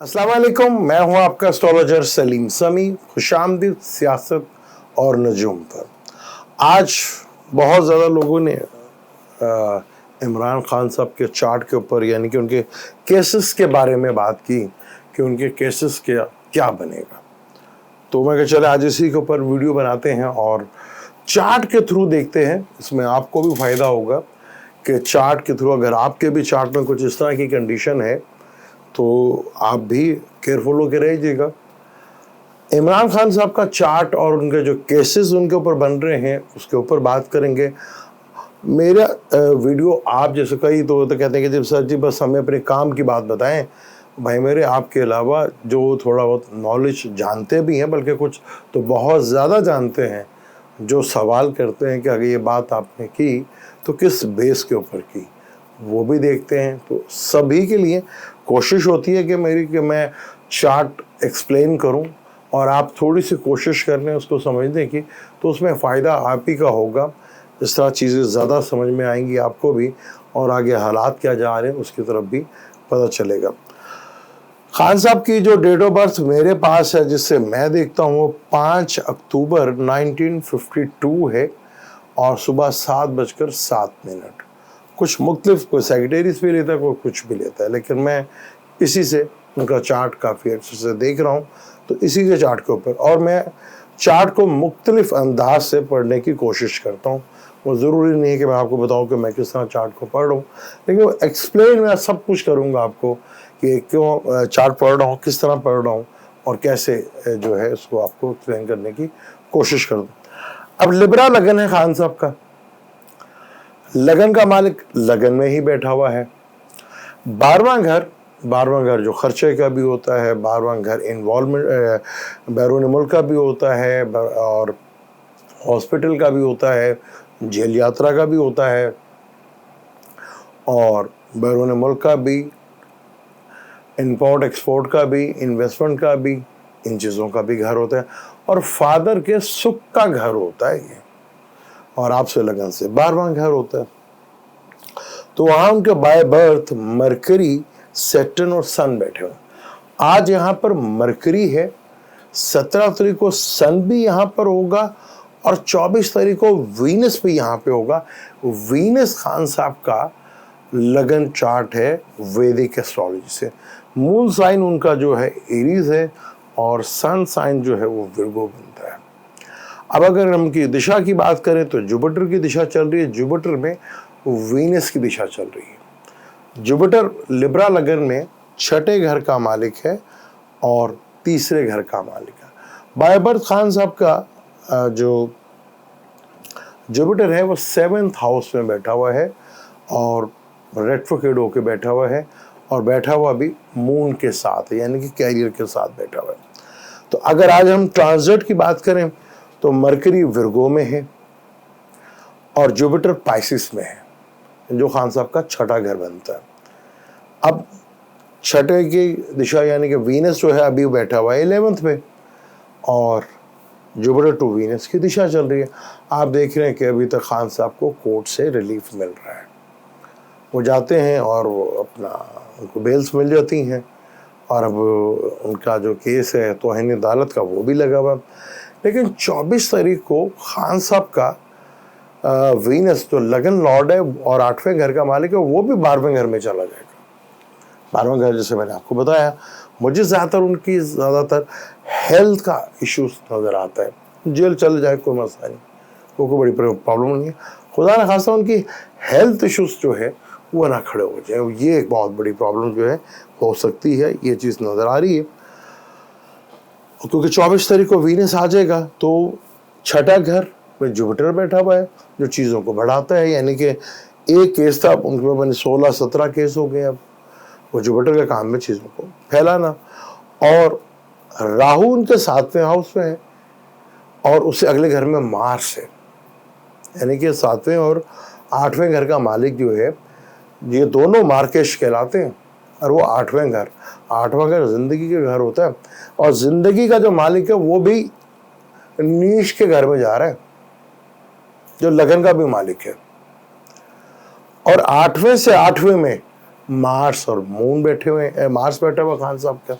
अस्सलाम वालेकुम, मैं हूं आपका एस्ट्रोलॉजर सलीम समी। खुशामदीद सियासत और नजूम पर। आज बहुत ज़्यादा लोगों ने इमरान खान साहब के चार्ट के ऊपर यानी कि उनके केसेस के बारे में बात की कि उनके केसेस के क्या बनेगा। तो मैं कहा चले आज इसी के ऊपर वीडियो बनाते हैं और चार्ट के थ्रू देखते हैं। इसमें आपको भी फ़ायदा होगा कि चार्ट के थ्रू अगर आपके भी चार्ट में कुछ इस तरह की कंडीशन है तो आप भी केयरफुल होकर रहिएगा। इमरान खान साहब का चार्ट और उनके जो केसेस उनके ऊपर बन रहे हैं उसके ऊपर बात करेंगे। मेरा वीडियो आप जैसे कई तो कहते हैं कि जब सर जी बस हमें अपने काम की बात बताएं। भाई मेरे आपके अलावा जो थोड़ा बहुत नॉलेज जानते भी हैं, बल्कि कुछ तो बहुत ज़्यादा जानते हैं, जो सवाल करते हैं कि अगर ये बात आपने की तो किस बेस के ऊपर की, वो भी देखते हैं। तो सभी के लिए कोशिश होती है कि मैं चार्ट एक्सप्लेन करूं और आप थोड़ी सी कोशिश कर लें उसको समझने की, तो उसमें फ़ायदा आप ही का होगा। इस तरह चीज़ें ज़्यादा समझ में आएंगी आपको भी और आगे हालात क्या जा रहे हैं उसकी तरफ भी पता चलेगा। खान साहब की जो डेट ऑफ बर्थ मेरे पास है जिससे मैं देखता हूँ वो 5 अक्टूबर 1952 है और सुबह 7:07। कुछ मुख्तलिफ, कोई सेक्रेटरीज भी लेता है, कोई कुछ भी लेता है, लेकिन मैं इसी से उनका चार्ट काफ़ी अच्छे से देख रहा हूँ। तो इसी के चार्ट के ऊपर और मैं चार्ट को मुख्तलिफ अंदाज से पढ़ने की कोशिश करता हूँ। वो ज़रूरी नहीं है कि मैं आपको बताऊँ कि मैं किस तरह चार्ट को पढ़ रहा हूँ, लेकिन एक्सप्लेन मैं सब कुछ करूँगा आपको कि क्यों चार्ट पढ़ रहा हूँ, किस तरह पढ़ रहा हूँ और कैसे जो है उसको आपको एक्सप्लेन करने की कोशिश करूँ। अब लिब्रा लगन है खान साहब का। लगन का मालिक लगन में ही बैठा हुआ है। 12वां घर जो खर्चे का भी होता है, 12वां घर इन्वॉल्वमेंट बैरून मुल्क का भी होता है और हॉस्पिटल का भी होता है, जेल यात्रा का भी होता है और बैरून मुल्क का भी, इंपोर्ट एक्सपोर्ट का भी, इन्वेस्टमेंट का भी, इन चीज़ों का भी घर होता है और फादर के सुख का घर होता है ये। और आपसे लगन से 12वां घर होता है। तो वहाँ उनके बाय बर्थ मरकरी, सैटर्न और सन बैठे हुए। आज यहाँ पर मरकरी है, 17 तारीख को सन भी यहाँ पर होगा और 24 तारीख को वीनस भी यहाँ पे होगा। वीनस खान साहब का लगन चार्ट है वैदिक एस्ट्रोलॉजी से। मून साइन उनका जो है एरीज है और सन साइन जो है वो विर्गो बनता है। अब अगर हम की दिशा की बात करें तो जुपिटर की दिशा चल रही है, जुपिटर में वीनस की दिशा चल रही है। जुपिटर लिब्रा लगन में 6ठे घर का मालिक है और 3रे घर का मालिक है। बाय बर्थ खान साहब का जो जुपिटर है वो 7th हाउस में बैठा हुआ है और रेट्रोग्रेड होकर बैठा हुआ है और बैठा हुआ भी मून के साथ है, यानी कि कैरियर के साथ बैठा हुआ है। तो अगर आज हम ट्रांजिट की बात करें तो मरकरी विर्गो में है और जुपिटर पाइसिस में है, जो खान साहब का 6ठा घर बनता है। अब 6ठे की दिशा यानी कि वीनस जो है अभी बैठा हुआ है 11th में और जुपिटर टू वीनस की दिशा चल रही है। आप देख रहे हैं कि अभी तक खान साहब को कोर्ट से रिलीफ मिल रहा है। वो जाते हैं और वो अपना उनको बेल्स मिल जाती हैं और अब उनका जो केस है तौहीन अदालत का वो भी लगा हुआ। लेकिन 24 तारीख को खान साहब का वीनस जो लगन लॉर्ड है और 8वें घर का मालिक है वो भी 12वें घर में चला जाएगा। 12वां घर जैसे मैंने आपको बताया, मुझे ज़्यादातर हेल्थ का इश्यूज नज़र आता है। जेल चले जाए कोई मसला नहीं, वो कोई बड़ी प्रॉब्लम नहीं है। खुदा न खासा उनकी हेल्थ इश्यूज जो है वो ना खड़े हो जाए, ये एक बहुत बड़ी प्रॉब्लम जो है हो सकती है, ये चीज़ नज़र आ रही है। क्योंकि 24 तारीख को वीनस आ जाएगा तो 6ठा घर में जुपिटर बैठा हुआ है जो चीज़ों को बढ़ाता है। यानी कि एक केस था उनके मैंने 16-17 केस हो गए। अब वो जुपिटर के काम में चीज़ों को फैलाना और राहु उनके 7वें हाउस में है और उससे अगले घर में मार्स है, यानी कि 7वें और 8वें घर का मालिक जो है ये दोनों मार्केश कहलाते हैं और वो 8वां घर जिंदगी के घर होता है और जिंदगी का जो मालिक है वो भी नीश के घर में जा रहा है जो लगन का भी मालिक है। और 8वें से 8वें में मार्स और मून बैठे हुए हैं, मार्स बैठा हुआ खान साहब का।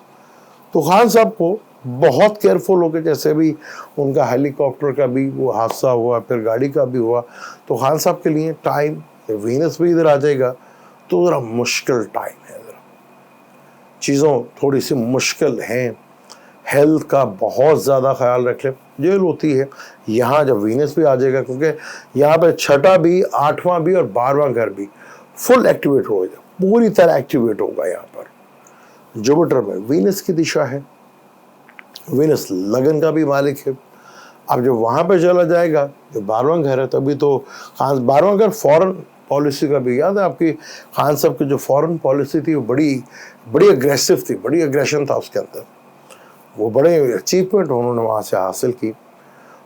तो खान साहब को बहुत केयरफुल होकर, जैसे भी उनका हेलीकॉप्टर का भी वो हादसा हुआ, फिर गाड़ी का भी हुआ, तो खान साहब के लिए टाइम, वीनस भी इधर आ जाएगा तो ज़रा मुश्किल टाइम है, ज़रा चीज़ों थोड़ी सी मुश्किल हैं। हेल्थ का बहुत ज़्यादा ख्याल रख ले, जेल होती है यहाँ जब वीनस भी आ जाएगा, क्योंकि यहाँ पे छठा भी, आठवां भी और 12वां घर भी फुल एक्टिवेट हो जाएगा, पूरी तरह एक्टिवेट होगा। यहाँ पर जुपिटर में वीनस की दिशा है, वीनस लगन का भी मालिक है। अब जब वहाँ पे चला जाएगा, जो 12वां घर है, तभी तो खान 12वां घर फॉरेन पॉलिसी का भी, याद है आपकी खान साहब की जो फॉरेन पॉलिसी थी वो बड़ी बड़ी अग्रेसिव थी, बड़ी अग्रेशन था उसके अंदर, वो बड़े अचीवमेंट उन्होंने वहाँ से हासिल की।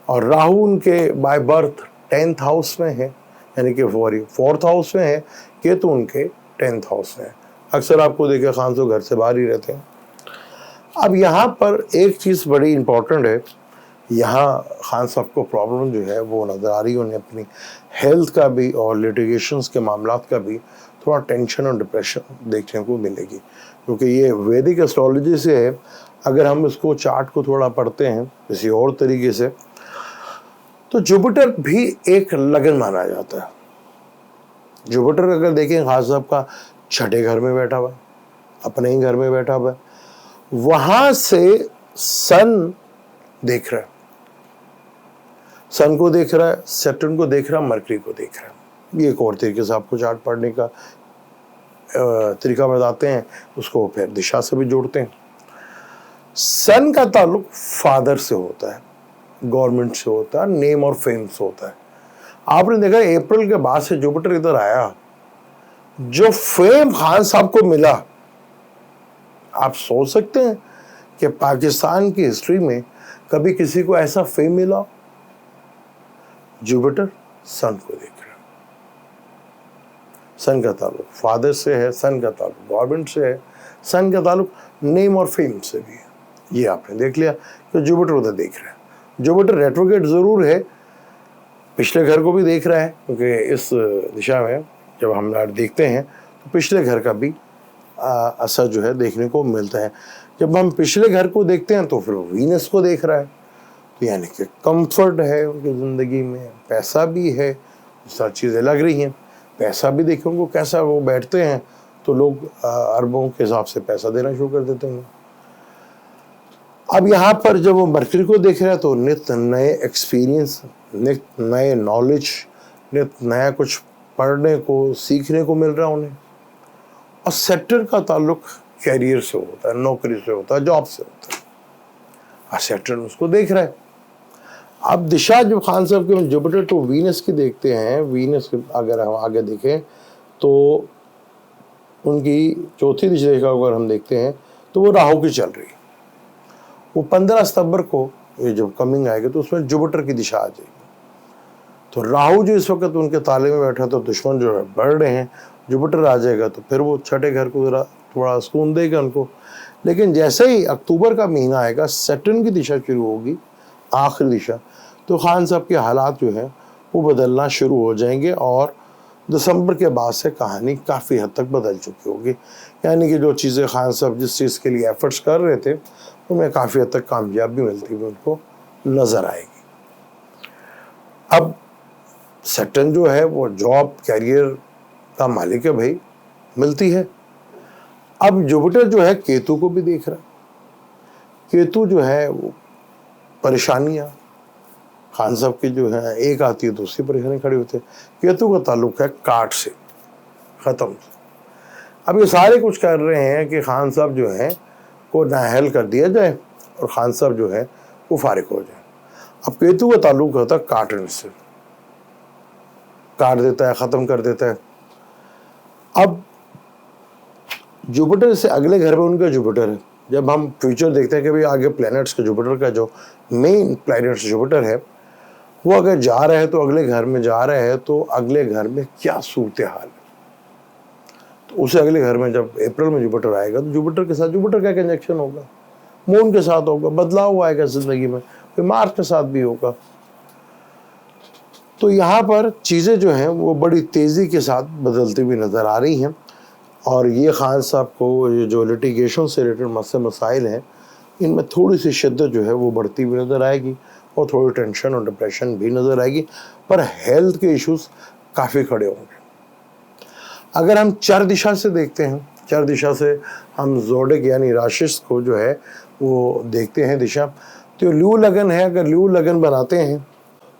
और राहु उनके बाय बर्थ 10th हाउस में है, यानी कि 4th हाउस में है, केतु उनके 10th हाउस में है। अक्सर आपको देखिए खान साहब घर से बाहर ही रहते हैं। अब यहाँ पर एक चीज़ बड़ी इंपॉर्टेंट है, यहाँ खान साहब को प्रॉब्लम जो है वो नज़र आ रही है, उन्हें अपनी हेल्थ का भी और लिटिगेशंस के मामलात का भी थोड़ा टेंशन और डिप्रेशन देखने को मिलेगी, क्योंकि ये वैदिक एस्ट्रोलॉजी से है। अगर हम इसको चार्ट को थोड़ा पढ़ते हैं किसी और तरीके से, तो जुपिटर भी एक लगन माना जाता है। जुपिटर अगर देखें खान साहब का छठे घर में बैठा हुआ है, अपने ही घर में बैठा हुआ है, वहां से सन देख रहा है, सन को देख रहा है, सैटर्न को देख रहा है, मरकरी को देख रहा है। ये एक और तरीके से आपको चार्ट पढ़ने का तरीका बताते हैं, उसको फिर दिशा से भी जोड़ते हैं। सन का ताल्लुक फादर से होता है, गवर्नमेंट से होता है, नेम और फेम से होता है। आपने देखा अप्रैल के बाद से जुपिटर इधर आया, जो फेम खान साहब को मिला, आप सोच सकते हैं कि पाकिस्तान की हिस्ट्री में कभी किसी को ऐसा फेम मिला? जुपिटर सन को देख रहा है, सन का ताल्लुक फादर से है, सन का ताल्लुक गवर्नमेंट से है, सन का ताल्लुक नेम और फेम से भी है। ये आपने देख लिया कि जुपिटर उधर देख रहा है। जुपिटर रेट्रोग्रेड जरूर है, पिछले घर को भी देख रहा है, क्योंकि इस दिशा में जब हम देखते हैं तो पिछले घर का भी असर जो है देखने को मिलता है। जब हम पिछले घर को देखते हैं तो फिर वीनस को देख रहा है, तो यानी कि कंफर्ट है उनकी ज़िंदगी में, पैसा भी है, सब चीज़ें लग रही हैं। पैसा भी देखें उनको कैसा, वो बैठते हैं तो लोग अरबों के हिसाब से पैसा देना शुरू कर देते हैं। अब यहाँ पर जब वो मरकरी को देख रहा है तो नित नए एक्सपीरियंस, नित नए नॉलेज, नित नया कुछ पढ़ने को, सीखने को मिल रहा है उन्हें। और सेक्टर का ताल्लुक कैरियर से होता है, नौकरी से होता है, जॉब से होता है, और सेक्टर उसको देख रहा है। अब दिशा जब खान साहब के जुपिटर तो वीनस की देखते हैं, वीनस अगर हम आगे देखें तो उनकी चौथी दिशा का अगर हम देखते हैं तो वो राहु की चल रही है। वो 15 सितंबर को ये जब कमिंग आएगा तो उसमें जुपिटर की दिशा आ जाएगी। तो राहु जो इस वक्त उनके ताले में बैठा, तो दुश्मन जो है बढ़ रहे हैं, जुपिटर आ जाएगा तो फिर वो छठे घर को जरा थोड़ा सुकून देगा उनको। लेकिन जैसे ही अक्टूबर का महीना आएगा, सैटर्न की दिशा शुरू होगी, आखिरी दिशा, तो खान साहब के हालात जो है वो बदलना शुरू हो जाएंगे और दिसंबर के बाद से कहानी काफ़ी हद तक बदल चुकी होगी। यानी कि जो चीज़ें खान साहब जिस चीज़ के लिए एफर्ट्स कर रहे थे उनमें काफ़ी हद तक कामयाबी मिलती हुई उनको नज़र आएगी। अब सैटर्न जो है वो जॉब कैरियर का मालिक है भाई, मिलती है। अब जुपिटर जो है केतु को भी देख रहा है, केतु जो है वो परेशानियाँ खान साहब की जो है एक आती है दूसरी परेशानी खड़ी होती है। केतु का ताल्लुक है काट से, ख़त्म से। अब ये सारे कुछ कर रहे हैं कि खान साहब जो है को नाअहल कर दिया जाए और खान साहब जो है वो फारिग हो जाए। अब केतु का ताल्लुक होता है काटने से, काट देता है, ख़त्म कर देता है। अब जुपिटर से अगले घर में उनका जुपिटर है। जब हम फ्यूचर देखते हैं कि भाई आगे प्लैनेट्स का जुपिटर का जो मेन प्लैनेट्स जुपिटर है वो अगर जा रहे हैं तो अगले घर में जा रहे हैं, तो अगले घर में क्या सूरत हाल है, तो उसे अगले घर में जब अप्रैल में जुपिटर आएगा तो जुपिटर के साथ जुपिटर का कंजक्शन होगा, मून के साथ होगा, बदलाव आएगा ज़िंदगी में, फिर मार्स के साथ भी होगा। तो यहाँ पर चीज़ें जो हैं वो बड़ी तेज़ी के साथ बदलती हुई नज़र आ रही हैं। और ये खान साहब को ये जो लिटिगेशन से रिलेटेड मसाइल हैं इनमें थोड़ी सी शिद्दत जो है वो बढ़ती हुई नज़र आएगी और थोड़ी टेंशन और डिप्रेशन भी नज़र आएगी, पर हेल्थ के इश्यूज काफ़ी खड़े होंगे। अगर हम चर दिशा से देखते हैं, चर दिशा से हम ज़ोडिक यानी राशिस को जो है वो देखते हैं दिशा, तो ल्यू लगन है। अगर ल्यू लगन बनाते हैं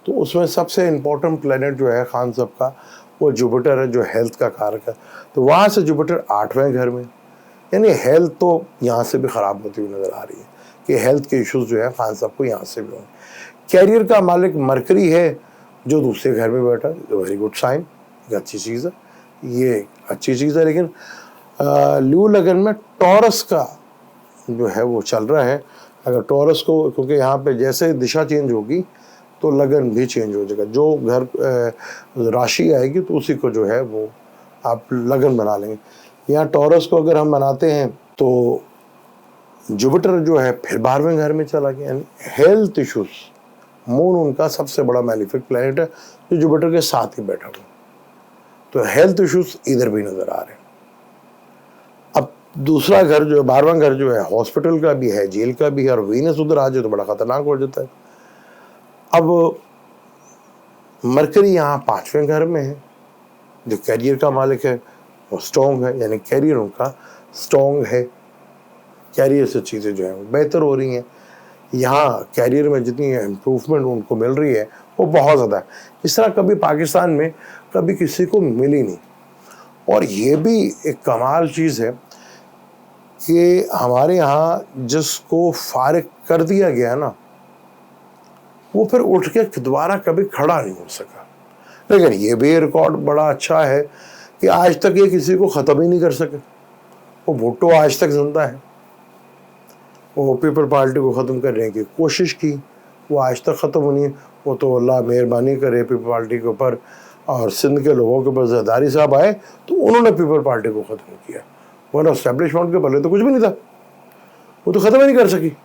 तो उसमें सबसे इम्पोर्टेंट प्लेनेट जो है खान साहब का वो जुपिटर है, जो हेल्थ का कारक है। तो वहाँ से जुपिटर 8वें घर में, यानी हेल्थ तो यहाँ से भी ख़राब होती हुई नज़र आ रही है कि हेल्थ के इश्यूज जो है खान साहब को यहाँ से भी होंगे। कैरियर का मालिक मरकरी है जो दूसरे घर में बैठा है, वेरी गुड साइन, ये अच्छी चीज़ है, ये अच्छी चीज़ है। लेकिन ल्यू लगन में टॉरस का जो है वो चल रहा है। अगर टॉरस को, क्योंकि यहाँ पे जैसे दिशा चेंज होगी तो लगन भी चेंज हो जाएगा, जो घर राशि आएगी तो उसी को जो है वो आप लगन बना लेंगे। यहाँ टॉरस को अगर हम बनाते हैं तो जुपिटर जो है फिर 12वें घर में चला गया, यानी हेल्थ इश्यूज। मून उनका सबसे बड़ा मैलिफिक प्लैनेट है जो जुपिटर के साथ ही बैठा हुआ, तो हेल्थ इश्यूज इधर भी नजर आ रहे हैं। अब दूसरा घर जो है 12वां घर जो है हॉस्पिटल का भी है, जेल का भी है, और वीनस उधर आ जाए तो बड़ा खतरनाक हो जाता है। अब मरकरी यहाँ 5वें घर में है, जो कैरियर का मालिक है वो स्ट्रॉन्ग है, यानी कैरियर उनका स्ट्रॉन्ग है, कैरियर से चीज़ें जो है बेहतर हो रही हैं। यहाँ कैरियर में जितनी इम्प्रूवमेंट उनको मिल रही है वो बहुत ज़्यादा है, इस तरह कभी पाकिस्तान में कभी किसी को मिली नहीं। और ये भी एक कमाल चीज़ है कि हमारे यहाँ जिसको फारिग कर दिया गया ना, वो फिर उठ के दोबारा कभी खड़ा नहीं हो सका। लेकिन ये भी रिकॉर्ड बड़ा अच्छा है कि आज तक ये किसी को ख़त्म ही नहीं कर सके। वो भुट्टो आज तक जिंदा है, वो पीपल पार्टी को ख़त्म करने की कोशिश की, वो आज तक ख़त्म होनी। वो तो अल्लाह मेहरबानी करे पीपल पार्टी के ऊपर, और सिंध के लोगों के ऊपर जरदारी साहब आए तो उन्होंने पीपल पार्टी को ख़त्म किया, वरना एस्टेब्लिशमेंट के पहले तो कुछ भी नहीं था, वो तो ख़त्म ही नहीं कर सकी।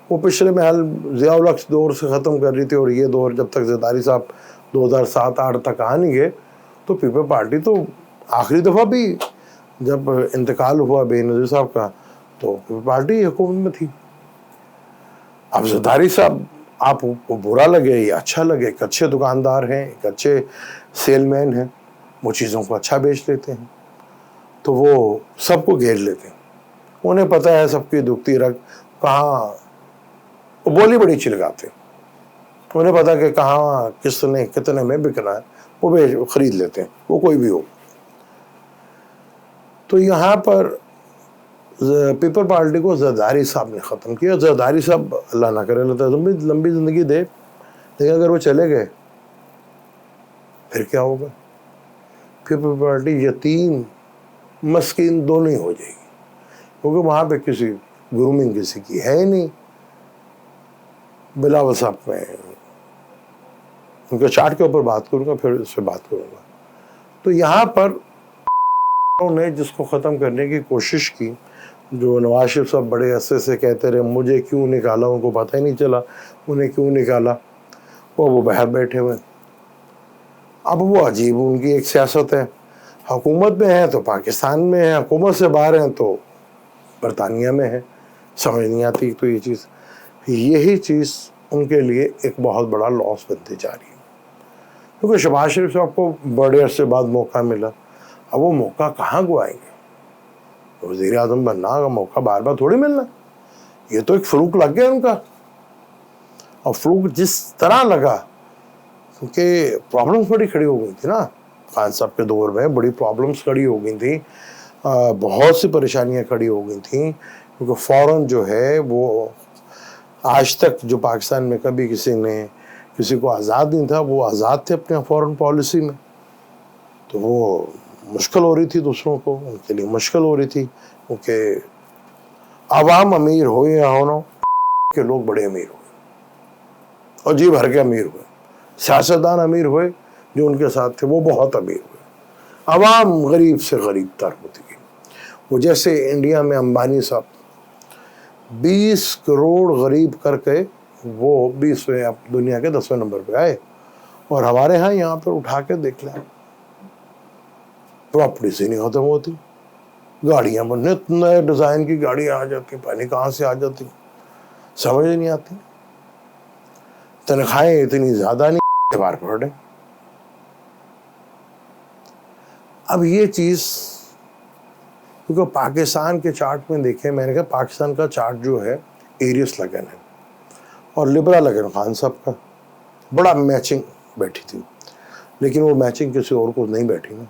वो पिछले महल ज़िया-उल हक दौर से ख़त्म कर रही थी, और ये दौर जब तक जरदारी साहब 2007-8 तक आ नहीं गए तो पीपल पार्टी तो आखिरी दफ़ा भी जब इंतकाल हुआ बेनज़ीर साहब का तो पीपल पार्टी हुकूमत में थी। अब जरदारी साहब आपको बुरा लगे या अच्छा लगे, एक अच्छे दुकानदार हैं, एक अच्छे सेलमैन हैं, वो चीज़ों को अच्छा बेच लेते हैं, तो वो सबको घेर लेते हैं। उन्हें पता है सबकी दुखती रग कहाँ, वो बोली बड़ी चिलगाते, उन्हें पता कि कहाँ किसने कितने में बिकना है, वो खरीद लेते हैं, वो कोई भी हो। तो यहाँ पर पीपल पार्टी को जरदारी साहब ने ख़त्म किया। जरदारी साहब अल्लाह ना करे लंबी ज़िंदगी दे, लेकिन अगर वो चले गए फिर क्या होगा? पीपल पार्टी यतीम मस्कीन दोनों ही हो जाएगी, क्योंकि वहाँ पे किसी ग्रूमिंग किसी की है ही नहीं। बिलावल साहब में उनके चार्ट के ऊपर बात करूँगा, फिर इस पर बात करूँगा। तो यहाँ पर उन्होंने जिसको ख़त्म करने की कोशिश की, जो नवाज शरीफ साहब बड़े अरसे से कहते रहे मुझे क्यों निकाला, उनको पता ही नहीं चला उन्हें क्यों निकाला, वो बाहर बैठे हुए। अब वो अजीब उनकी एक सियासत है, हुकूमत में है तो पाकिस्तान में है, हुकूमत से बाहर हैं तो बरतानिया में है, समझ नहीं आती। तो ये चीज़, यही चीज़ उनके लिए एक बहुत बड़ा लॉस बनती जा रही है, क्योंकि शहबाज शरीफ साहब को बड़े अरसे बाद मौका मिला, अब वो मौका कहाँ गवाएंगे? वज़ीर आज़म बनना का मौका बार बार थोड़ी मिलना, ये तो एक फ्लूक लग गया उनका। और फ्लूक जिस तरह लगा, क्योंकि प्रॉब्लम्स बड़ी खड़ी हो गई थी ना खान साहब के दौर में, बड़ी प्रॉब्लम्स खड़ी हो गई थी, बहुत सी परेशानियां खड़ी हो गई थी, क्योंकि फ़ौरन जो है वो आज तक जो पाकिस्तान में कभी किसी को आज़ाद नहीं था, वो आज़ाद थे अपने फॉरेन पॉलिसी में, तो वो मुश्किल हो रही थी दूसरों को, उनके लिए मुश्किल हो रही थी, क्योंकि आवाम अमीर हो या हो ना के लोग बड़े अमीर हुए और जी भर के अमीर हुए, सियासतदान अमीर हुए जो उनके साथ थे वो बहुत अमीर हुए, आवाम गरीब से गरीब तर होती गई। वो जैसे इंडिया में अंबानी साहब 20 करोड़ गरीब करके वो 20वें, अब दुनिया के 10वें नंबर पे आए, और हमारे यहाँ पर उठा के देख लें प्रॉपर्टी से नहीं खत्म होती, गाड़ियां बनने, नए डिजाइन की गाड़ियां आ जाती, पानी कहाँ से आ जाती समझ ही नहीं आती। तनख्वाहें इतनी ज्यादा नहीं बार पड़ रहे। अब ये चीज क्योंकि पाकिस्तान के चार्ट में देखें, मैंने कहा पाकिस्तान का चार्ट जो है एरियस लगन है और लिबरा लगन खान साहब का बड़ा मैचिंग बैठी थी, लेकिन वो मैचिंग किसी और को नहीं बैठी ना।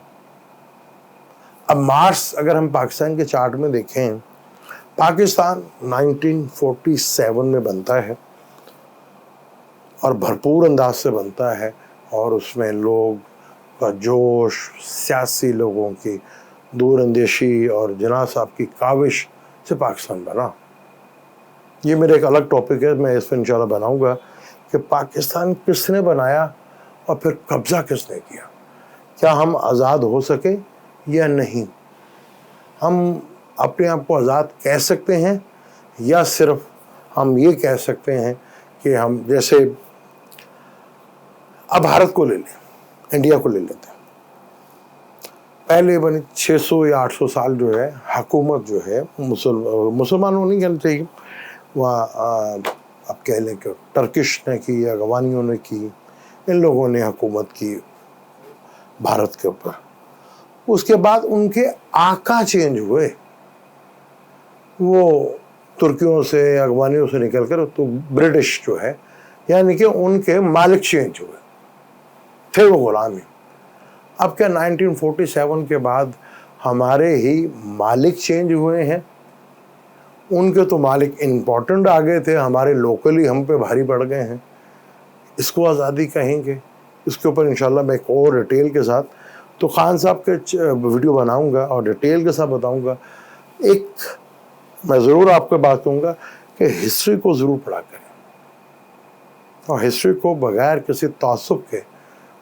अब मार्च अगर हम पाकिस्तान के चार्ट में देखें, पाकिस्तान 1947 में बनता है और भरपूर अंदाज से बनता है, और उसमें लोग का जोश, सियासी लोगों की दूरअंदेशी और जिन्ना साहब की काविश से पाकिस्तान बना। ये मेरा एक अलग टॉपिक है, मैं इस पर इंशाल्लाह बनाऊंगा कि पाकिस्तान किसने बनाया और फिर कब्जा किसने किया, क्या हम आज़ाद हो सके या नहीं, हम अपने आप को आज़ाद कह सकते हैं या सिर्फ हम ये कह सकते हैं कि हम जैसे अब भारत को ले लें, इंडिया को ले लेते हैं, पहले बनी 600 या 800 साल जो है हुकूमत जो है मुसलमानों नहीं कहना चाहिए, वहाँ आप कह लें कि टर्किश ने की या अफगानियों ने की, इन लोगों ने हुकूमत की भारत के ऊपर। उसके बाद उनके आका चेंज हुए, वो तुर्कियों से अफगानियों से निकलकर तो ब्रिटिश जो है, यानी कि उनके मालिक चेंज हुए, थे वो गुलामी। अब क्या 1947 के बाद हमारे ही मालिक चेंज हुए हैं? उनके तो मालिक इम्पोर्टेंट आ गए थे, हमारे लोकली हम पे भारी पड़ गए हैं। इसको आज़ादी कहेंगे? इसके ऊपर इंशाल्लाह मैं एक और डिटेल के साथ तो खान साहब के वीडियो बनाऊंगा और डिटेल के साथ बताऊंगा। एक मैं ज़रूर आपको बात कहूँगा कि हिस्ट्री को ज़रूर पढ़ा करें, और हिस्ट्री को बगैर किसी तासुब के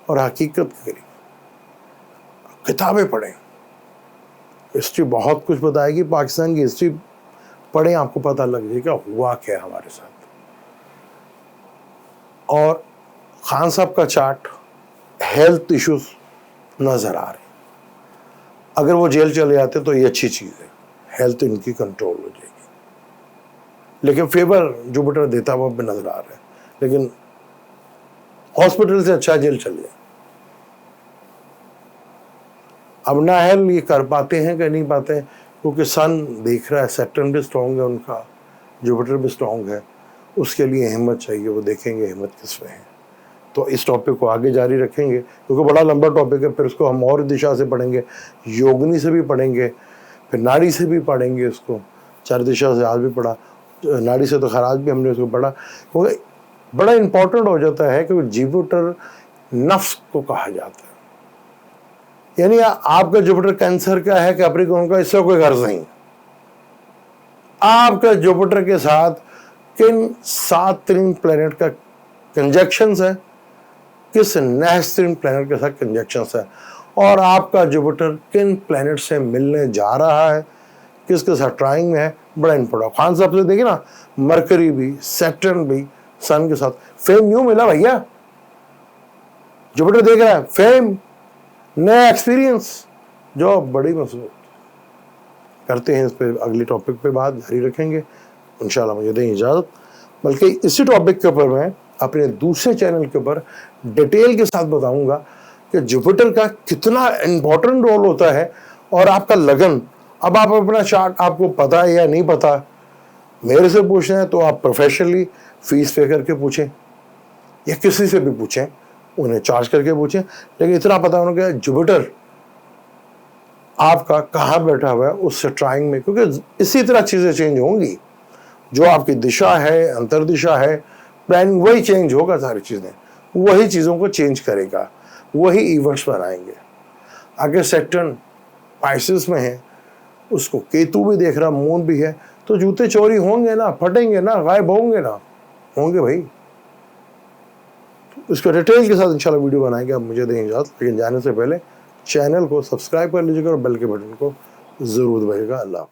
और हकीकत के करें, किताबें पढ़ें। हिस्ट्री बहुत कुछ बताएगी, पाकिस्तान की हिस्ट्री पढ़ें, आपको पता लग जाएगा हुआ क्या हमारे साथ। और खान साहब का चार्ट, हेल्थ इश्यूज नज़र आ रहे, अगर वो जेल चले जाते तो ये अच्छी चीज़ है, हेल्थ इनकी कंट्रोल हो जाएगी, लेकिन फेवर जुपिटर देता हुआ भी नज़र आ रहा है, लेकिन हॉस्पिटल से अच्छा जेल चल जाए। अब ना हेल ये कर पाते हैं कि नहीं पाते हैं, क्योंकि सन देख रहा है, सैटर्न भी स्ट्रॉन्ग है उनका, जुपिटर भी स्ट्रॉन्ग है, उसके लिए हिम्मत चाहिए, वो देखेंगे हिम्मत किस में है। तो इस टॉपिक को आगे जारी रखेंगे, क्योंकि बड़ा लंबा टॉपिक है, फिर उसको हम और दिशा से पढ़ेंगे, योगनी से भी पढ़ेंगे, फिर नाड़ी से भी पढ़ेंगे, इसको 4 दिशा से आज भी पढ़ा, नाड़ी से तो खराज भी हमने उसको पढ़ा, क्योंकि बड़ा इंपॉर्टेंट हो जाता है कि जुपिटर नफ्स को कहा जाता है, यानी आपका जुपिटर कैंसर का है, कैप्रिकॉर्न का, इससे कोई गर्ज नहीं। आपका जुपिटर के साथ किन 7 तीन प्लेनेट का कंजक्शंस है, किस नहस्तीन प्लेनेट के साथ कंजक्शंस है, और आपका जुपिटर किन प्लेनेट से मिलने जा रहा है, किसके साथ ट्राइंग में है, बड़ा इंपॉर्टेंट। खान साहब से देखिए ना, मरकरी भी, सैटर्न भी सन के साथ, फेम न्यू मिला भैया, जुपिटर देख रहा है, फेम, नया एक्सपीरियंस, जो बड़ी मजबूत। करते हैं इस पे अगली टॉपिक पे बात जारी रखेंगे इंशाल्लाह, मुझे दें इजाज़त। बल्कि इसी टॉपिक के ऊपर मैं अपने दूसरे चैनल के ऊपर डिटेल के साथ बताऊंगा कि जुपिटर का कितना इंपॉर्टेंट रोल होता है, और आपका लगन। अब आप अपना चार्ट आपको पता है या नहीं पता, मेरे से पूछना है तो आप प्रोफेशनली फीस पे करके पूछें या किसी से भी पूछें, उन्हें चार्ज करके पूछें, लेकिन इतना पता होना कि जुपिटर आपका कहाँ बैठा हुआ है उससे ट्राइंग में, क्योंकि इसी तरह चीज़ें चेंज होंगी, जो आपकी दिशा है, अंतर्दिशा है, प्लानिंग वही चेंज होगा, सारी चीज़ें वही चीज़ों को चेंज करेगा, वही इवेंट्स बनाएंगे। अगर सैटर्न पाइसेस में है, उसको केतु भी देख रहा, मून भी है, तो जूते चोरी होंगे ना, फटेंगे ना, गायब होंगे ना, होंगे भाई। इसको डिटेल के साथ इंशाल्लाह वीडियो बनाएंगे। अब मुझे दें इजाज़त, लेकिन जाने से पहले चैनल को सब्सक्राइब कर लीजिएगा और बेल के बटन को ज़रूर दबाइएगा। अल्लाह।